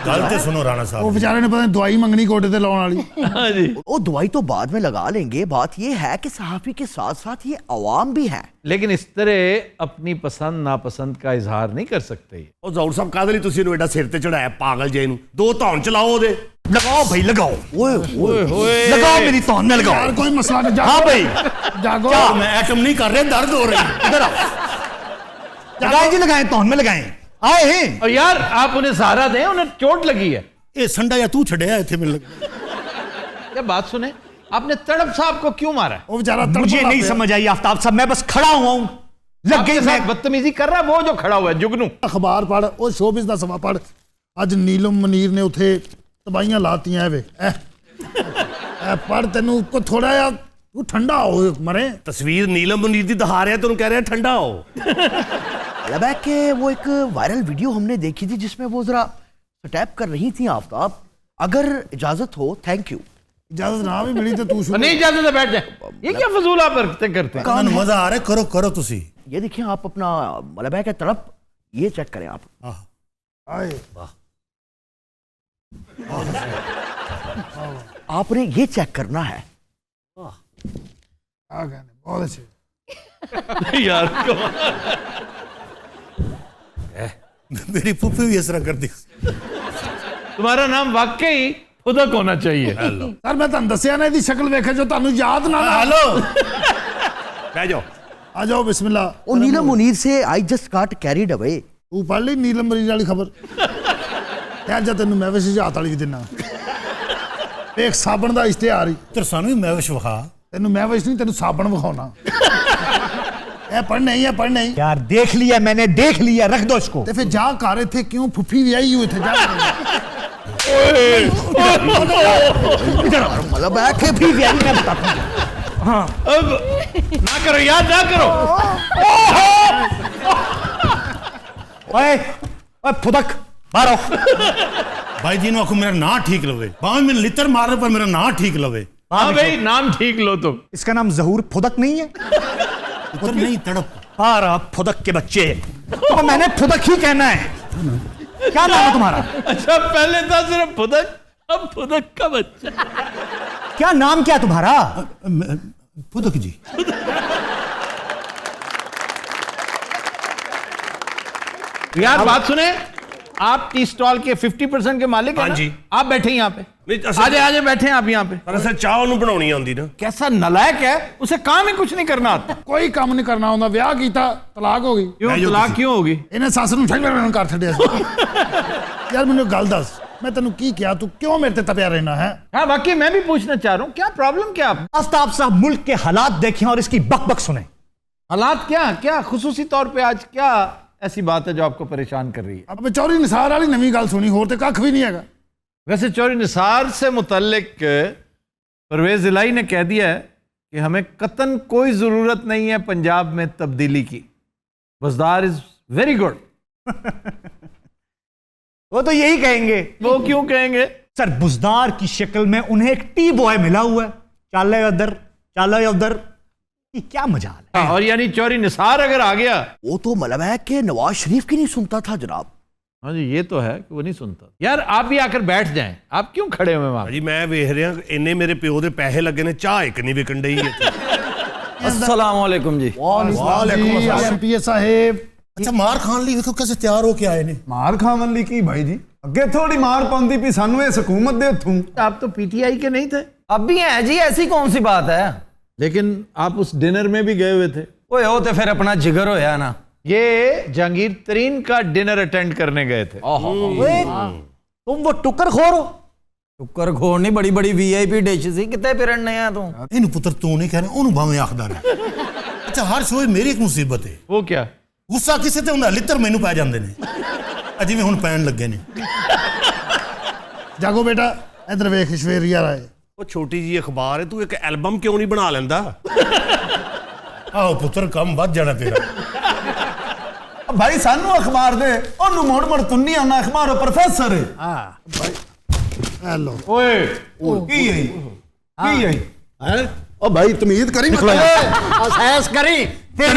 ਗੱਲ ਤੇ ਸੁਣੋ ਰਾਣਾ ਉਹ ਸਾਹਿਬ। ਵਿਚਾਰੇ ਨੇ ਪਤਾ ਨਹੀਂ ਦਵਾਈ ਮੰਗਣੀ ਕੋਟੇ ਤੇ ਲਾਉਣ ਵਾਲੀ। हाँ जी, वो दवाई तो बाद में लगा लेंगे, बात ये है कि सहाफी के साथ साथ ये अवाम भी है। लेकिन इस तरह अपनी पसंद नापसंद का इजहार नहीं कर सकते। ਉਹ ਜ਼ੌਰ ਸਾਹਿਬ ਕਾਹਦੇ ਲਈ ਤੁਸੀਂ ਇਹਨੂੰ ਐਡਾ ਸਿਰ ਤੇ ਚੜਾਇਆ ਪਾਗਲ ਜੇ ਨੂੰ? ਦੋ ਧੌਣ ਚਲਾਓ ਉਹਦੇ। लगाओ भाई, लगाओ, ओए ओए, लगाओ मेरी तौन में लगाओ। यार कोई मसला नहीं। हाँ जागो भाई, जागो। ਮੈਂ ਐਟਮ ਨਹੀਂ ਕਰ ਰਿਹਾ, ਦਰਦ ਹੋ ਰਹੀ। इधर आओ, लगाएं जी, लगाएं, तौन में लगाएं। आए हैं। और यार आप उन्हें सहारा दें, उन्हें चोट लगी है। ਇਹ ਸੰਡਾ ਜਾਂ ਤੂੰ ਛੱਡਿਆ ਇੱਥੇ ਮੈਨੂੰ ਲੱਗਾ। क्या बात सुने, आपने तड़प साहब को क्यों मारा है? वो बेचारा मुझे नहीं समझ आई आफ्ताब साहब, मैं बस खड़ा हुआ हूं, लग आपके गई साथ मैं। बदतमीजी कर रहा है वो जो खड़ा हुआ है, जुगनू। ਅਖਬਾਰ ਪੜ, ਉਹ ਸ਼ੋਬਿਸ ਦਾ ਸਮਾਂ ਪੜ। ਅੱਜ ਨੀਲਮ ਮਨੀਰ ਨੇ ਉੱਥੇ ਤਬਾਹੀਆਂ ਲਾਤੀਆਂ। ਐ ਵੇ ਐ ਪੜ, ਤੈਨੂੰ ਕੋ ਥੋੜਾ ਜਿਹਾ ਤੂੰ ਠੰਡਾ ਹੋ ਮਰੇ। ਤਸਵੀਰ ਨੀਲਮ ਮੁਨੀਰ ਦੀ ਦਿਖਾ ਰਿਹਾ, ਤੈਨੂੰ ਕਹਿ ਰਿਹਾ ਠੰਡਾ ਹੋ। लगा कि वो एक वायरल वीडियो हमने देखी थी जिसमें वो जरा टैप कर रही थी आफ्ताब। अगर इजाजत हो, थैंक यू। इजाजत ना भी मिली तो तू शुरू। नहीं इजाजत है, बैठ जाए। ये क्या फजूल आप हरकतें करते हैं? ਤੁਹਾਨੂੰ ਮਜ਼ਾ ਆ ਰਿਹਾ, ਕਰੋ ਕਰੋ ਤੁਸੀਂ। ये देखिए आप अपना मलबा के तरफ ये चेक करें आप। आए आपने ये चेक करना है। आ गए बहुत अच्छे। यार ਮੇਰੀ ਫੁੱਫੀ ਵੀ ਇਸ ਤਰ੍ਹਾਂ ਕਰਦੀ। तुम्हारा नाम वाकई फुदक होना चाहिए। ਸਰ ਮੈਂ ਤੁਹਾਨੂੰ ਦੱਸਿਆ ਨਾ, ਇਹਦੀ ਸ਼ਕਲ ਵੇਖੇ ਜੋ ਤੁਹਾਨੂੰ ਯਾਦ ਨਾ ਨਾ। ਹੈਲੋ, ਬਹਿ ਜਾਓ। आ जाओ बिस्मिल्लाह। वो नीलम मुनीर से I just got carried away. तू पढ़ ली नीलम मरीज वाली खबर? क्या जा तेन मैं वैसे हाथ वाली दिना। एक साबन का इश्तेहार ही ਪੁੱਤਰ ਸਾਨੂੰ ਵੀ ਮੈਵਿਸ਼ ਵਿਖਾ। तेनू मैं वैसे नहीं तेनू साबण विखाना ए पढ़ नहीं है पढ़ नहीं यार देख लिया मैंने, देख लिया, रख दो इसको। ते फिर जा कर थे क्यों फुफी भी आई हुई थे जा मतलब है कि भी व्यारी मैं बताता हूँ। अब ना करो यार, ना करो। ओए ओए फुदक बाहर आओ। भाई जी ने आखो मेरा ना ठीक लवे, भावे मैंने लितर मारने पर मेरा ना ठीक लवे। हाँ भाई नाम ठीक लो तुम। इसका नाम जहूर फुदक नहीं है? लितर नहीं तड़प। बारह फुदक के बच्चे, तो मैंने फुदक ही कहना है। क्या नाम है तुम्हारा? अच्छा पहले था सिर्फ फुदक, अब फुदक का बच्चा। क्या नाम क्या तुम्हारा? फुदक जी। यार बात सुने, आप टी स्टॉल के 50% के मालिक हैं हाँ ना? जी। आप बैठे यहाँ पे, नहीं, असल- आजे आजे बैठे हैं आप यहाँ पे। दरअसल चाह ਉਹਨੂੰ ਬਣਾਉਣੀ ਆਉਂਦੀ ਨਾ। कैसा नलायक है, उसे काम ही कुछ नहीं करना आता। कोई काम नहीं करना होंदा विआह कीता तलाक हो गई क्यों तलाक क्यों होगी? ਇਹਨੇ ਸੱਸ ਨੂੰ ਛੱਡ ਕਰ ਛੱਡਿਆ ਸੀ ਯਾਰ ਮੈਨੂੰ ਗੱਲ ਦੱਸ ਮੈਂ ਤੈਨੂੰ ਕੀ ਕਿਹਾ ਤੂੰ ਕਿਉਂ ਮੇਰੇ ਤੇ ਤਪਿਆ ਰਹਿਣਾ ਹੈ हाँ वाकई मैं भी पूछना चाह रहा हूँ, क्या प्रॉब्लम क्या आप? आफ्ताब साहब मुल्क के हालात देखें और इसकी बक बक सुने। हालात क्या क्या खुसूसी तौर पे आज क्या ऐसी बात है जो आपको परेशान कर रही है? अब चौरी निसार वाली नवी गल सुनी होर ते कख भी नहीं हैगा वैसे चौरी निसार से मुतल्लिक परवेज इलाही ने कह दिया है कि हमें कतन कोई ज़रूरत नहीं है पंजाब में तब्दीली की। Buzdar is very good. वो तो यही कहेंगे। वो क्यों कहेंगे? सर बुजदार की शक्ल में उन्हें एक टी बॉय मिला हुआ है, चाले उधर कि क्या मजाल है। और यानी चौरी निसार अगर आ गया, वो तो मतलब है कि नवाज शरीफ की नहीं सुनता था जनाब। हाँ जी ये तो है कि वो नहीं सुनता। यार आप भी आकर बैठ जाएं, आप क्यों खड़े हुए वहां? ਜੀ ਮੈਂ ਵੇਖ ਰਿਹਾ ਇੰਨੇ ਮੇਰੇ ਪਿਓ ਦੇ ਪੈਸੇ ਲੱਗੇ ਨੇ ਚਾਹ ਇੱਕ ਨਹੀਂ ਵਿਕਣ ਡਈ ਇੱਥੇ। अस्सलाम वालेकुम जी। वालेकुम अस्सलाम एमपीए साहेब अच्छा मार खान ली देखो कैसे तैयार होके आए ने। मार खावन ली की भाई जी, अगे थोड़ी मार पाउंदी भी सानू इस हुकूमत दे हथों। आप तो पीटीआई के नहीं थे। अब भी हैं जी, ऐसी कौन सी बात है। लेकिन आप उस डिनर में भी गए हुए थे। ओए हो तो फिर अपना जिगर होया ना। ये जहांगीर तरीन का डिनर अटेंड करने गए थे। तुम वो टुकर खोर हो। टुकर खोर नहीं, बड़ी बड़ी वीआईपी डिश सी कितने पिरन ने तू। इन्हू पुत्र तू नहीं कह रहा, ओनू भावें आखदा रहे। अच्छा हर शोए मेरी एक मुसीबत है। वो क्या? गुस्सा किसे ते हुंदा लितर मैनू पै जांदे ने, जिवें हुण पैण लगे ने। जागो बेटा इधर वेख ईश्वरिया राय ਉਹ ਛੋਟੀ ਜੀ ਅਖਬਾਰ ਹੈ ਤੂੰ ਇੱਕ ਐਲਬਮ ਕਿਉਂ ਨਹੀਂ ਬਣਾ ਲੈਂਦਾ? आओ पुत्र कम वध जाना तेरा। भाई सानू अखबार दे, ओनू मोड़ मोड़ तुन्नी आना अखबार प्रोफेसर है। हेलो ओए की है हैं? ओ भाई तमीज करी मत सहस करी फिर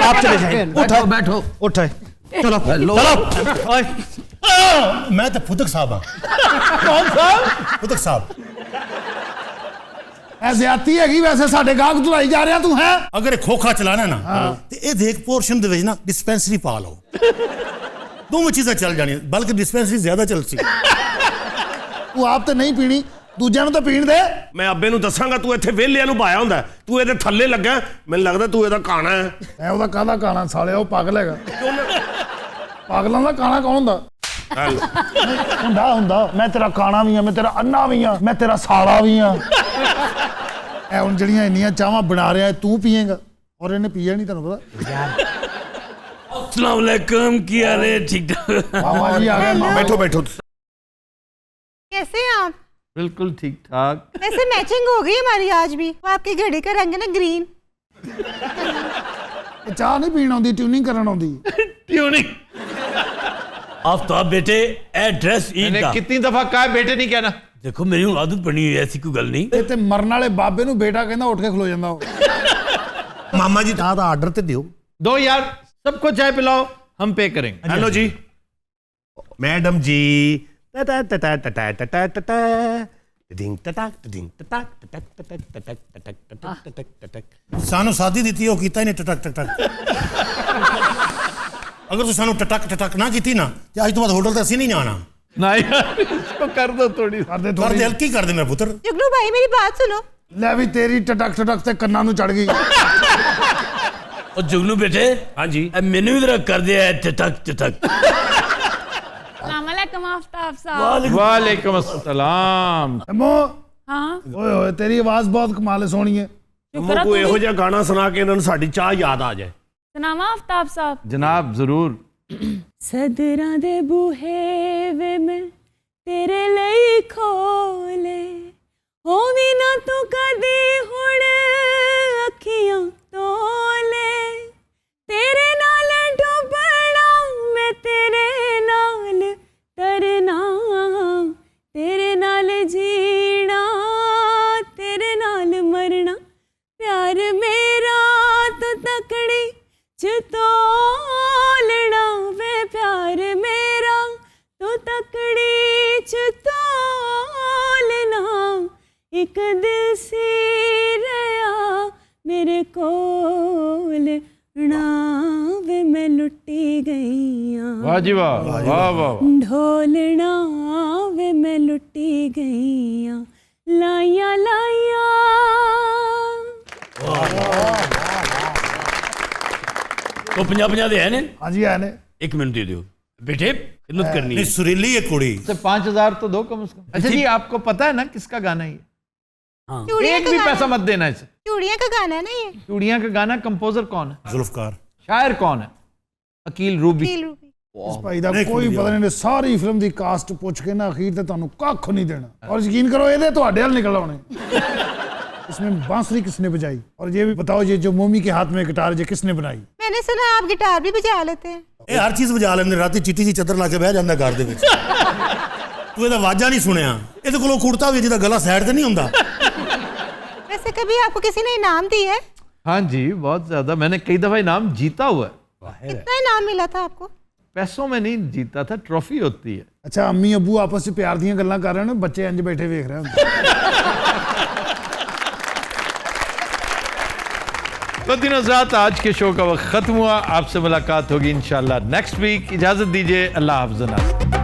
आप चले जाएं। उठो बैठो उठे चलो चलो। मैं तो फुदक साहब हाँ। कौन साहब? फुदक साहब ज्यादती हैगी वैसे साडे गाहक धुलाई जा रहा तू है। अगर ये खोखा चलाना ना तो ये देख पोर्शन दे ना डिस्पेंसरी पा लो, दोनों चीजें चल जानी, बल्कि डिस्पेंसरी ज्यादा चल सी। तू आप तो नहीं पीनी, दूजिਆਂ ਨੂੰ ਤਾਂ ਪੀਣ ਦੇ। ਮੈਂ ਅੱਬੇ ਨੂੰ ਦੱਸਾਂਗਾ ਤੂੰ ਇੱਥੇ ਵਿਹਲਿਆਂ ਨੂੰ ਭਾਇਆ ਹੁੰਦਾ, ਤੂੰ ਇਹਦੇ ਥੱਲੇ ਲੱਗਾ, ਮੈਨੂੰ ਲੱਗਦਾ ਤੂੰ ਇਹਦਾ ਕਾਣਾ ਹੈ। ਐ ਉਹਦਾ ਕਾਹਦਾ ਕਾਣਾ ਸਾਲਿਆ, ਉਹ ਪਾਗਲ ਹੈਗਾ। ਪਾਗਲਾਂ ਦਾ ਕਾਣਾ ਕੌਣ ਹੁੰਦਾ? ਹੁੰਦਾ ਮੈਂ ਤੇਰਾ ਕਾਣਾ ਵੀ ਆ, ਮੈਂ ਤੇਰਾ ਅੰਨਾ ਵੀ ਆ, ਮੈਂ ਤੇਰਾ ਸਾਲਾ ਵੀ ਆ। ਐ ਹੁਣ ਜਿਹੜੀਆਂ ਇੰਨੀਆਂ ਚਾਹਾਂ ਬਣਾ ਰਿਹਾ ਤੂੰ ਪੀਏਗਾ, ਔਰ ਇਹਨੇ ਪੀਆ ਨਹੀਂ, ਤੁਹਾਨੂੰ ਪਤਾ। अस्सलाम वालेकुम, ਕੀ ਹਾਲ ਹੈ? ਠੀਕ ਠਾਕ? ਮਾਮਾ ਜੀ ਆ ਗਏ। ਬੈਠੋ ਬੈਠੋ। कैसे हैं आप? बिल्कुल ठीक ठाक। वैसे मैचिंग हो गई हमारी आज भी। वो आपकी घड़ी का रंग है ना ग्रीन। ਚਾਹ ਨਹੀਂ ਪੀਣ ਆਉਂਦੀ, ਟਿਊनिंग ਕਰਨ ਆਉਂਦੀ। ट्यूनिंग। आफ्ताब बेटे एड्रेस मैंने कितनी दफा कहा है बेटे नहीं कहना। देखो मेरी आदत बनी हुई है, ऐसी कोई गल नहीं। ਇਹ ਤੇ ਮਰਨ ਵਾਲੇ ਬਾਬੇ ਨੂੰ ਬੇਟਾ ਕਹਿੰਦਾ ਉੱਠ ਕੇ ਖਲੋ ਜਾਂਦਾ ਉਹ। मामा जी चाह का आर्डर ते दियो। दो यार, सबको चाय पिलाओ, हम पे करेंगे। हेलो जी मैडम जी। सानू शादी दी हो कीता ही नहीं टटक टटक। अगर तू सानू टटक टटक ना कीती ना तो आज तो बाद होटल ते असीं नहीं आना। ना यार इसको कर दो थोड़ी। ਕਰ ਦੇ कर ਥੋੜੀ। दे हल्की कर दे मेरा पुत्र। जुगनू भाई मेरी बात सुनो। ਲੈ ਵੀ ਤੇਰੀ ਟਟਕ ਟਟਕ ਤੇ ਕੰਨਾਂ ਨੂੰ ਚੜ ਗਈ। और जुगनू बेटे, हाँ जी मैंने भी जरा कर दिया है टटक टटक। अस्सलाम वालेकुम आफ्ताब साहब। वालेकुम अस्सलाम। मो हाँ ओए ओए तेरी आवाज बहुत कमाल है सोहनी है ਅਮੋ ਕੋਈ ਇਹੋ ਜਿਹਾ ਗਾਣਾ ਸੁਣਾ ਕੇ ਇਹਨਾਂ ਨੂੰ ਸਾਡੀ ਚਾਹ ਯਾਦ ਆ ਜਾਏ सुनावा आफ्ताब साहब जनाब जरूर सदरां दे बूहे वे मैं तेरे ਲਈ खोले होवी ना तू कदी हुण अखियां तोले तेरे नाल डुबना मैं तेरे नाल तरना तेरे नाल जीना तेरे नाल मरना प्यार मेरा तो तकड़ी तोलना वे प्यार मेरा तो तकड़ी तोलना एक दिल सी रहा मेरे कोल ना वे मैं लुटी गई वाह जी वाह वाह वाह ढोलना वे मैं लुटी गई लाइया लाइया तो 50-50 ਦੇ ਹੈ ਨੇ हाँ जी है ने ਇੱਕ ਮੈਨੂੰ ਦੇ ਦਿਓ बेटे खिदमत करनी है नहीं सुरीली है कुड़ी से 5,000 तो दो कम से कम। अच्छा जी आपको पता है ना किसका गाना है ये? हाँ चूड़ियां एक का भी गाना पैसा मत देना इसे। चूड़ियां का गाना है ना ये चूड़ियां का गाना कंपोजर कौन है? जुल्फकार शायर कौन है? अकील रूबी। फील रूबी इस भाई ਦਾ नहीं, ਕੋਈ कुड़ी ਪਤਾ ਨਹੀਂ ਸਾਰੀ ਫਿਲਮ ਦੀ ਕਾਸਟ ਪੁੱਛ ਕੇ ਨਾ ਅਖੀਰ ਤੇ ਤੁਹਾਨੂੰ ਕੱਖ ਨਹੀਂ ਦੇਣਾ और यकीन करो ਇਹਦੇ ਤੁਹਾਡੇ ਹੱਲ ਨਿਕਲ ਆਉਣੇ इसमें बांसुरी किसने बजाई और ये भी बताओ ये जो मोमी के हाथ में गिटार ये किसने बनाई मैंने सुना आप गिटार भी बजा लेते हैं ਇਹ ਹਰ ਚੀਜ਼ ਵਜਾ ਲੈਂਦੇ ਰਾਤੀ ਚਿੱਟੀ ਜੀ ਚੱਦਰ ਲਾ ਕੇ ਬਹਿ ਜਾਂਦਾ ਘਰ ਦੇ ਵਿੱਚ ਤੂੰ ਇਹਦਾ ਆਵਾਜ਼ਾਂ ਨਹੀਂ ਸੁਣਿਆ ਇਹਦੇ ਕੋਲੋਂ ਕੁੜਤਾ ਵੀ ਜਿਹਦਾ ਗਲਾ ਸਾਈਡ ਤੇ ਨਹੀਂ ਹੁੰਦਾ वैसे कभी आपको किसी ने इनाम दी है हाँ जी बहुत ज्यादा मैंने कई दफा इनाम जीता हुआ है। कितना इनाम मिला था आपको पैसों में नहीं जीता था ट्रॉफी होती है। अच्छा अम्मी अबू आपस में प्यार ਦੀਆਂ ਗੱਲਾਂ ਕਰ ਰਹੇ ਨੇ ਬੱਚੇ ਇੰਜ ਬੈਠੇ ਵੇਖ ਰਹੇ ਹੁੰਦੇ तो दिन हज़रात आज के शो का वक्त खत्म हुआ। आपसे मुलाकात होगी इंशाल्लाह नेक्स्ट वीक। इजाजत दीजिए। अल्लाह हाफ़िज़।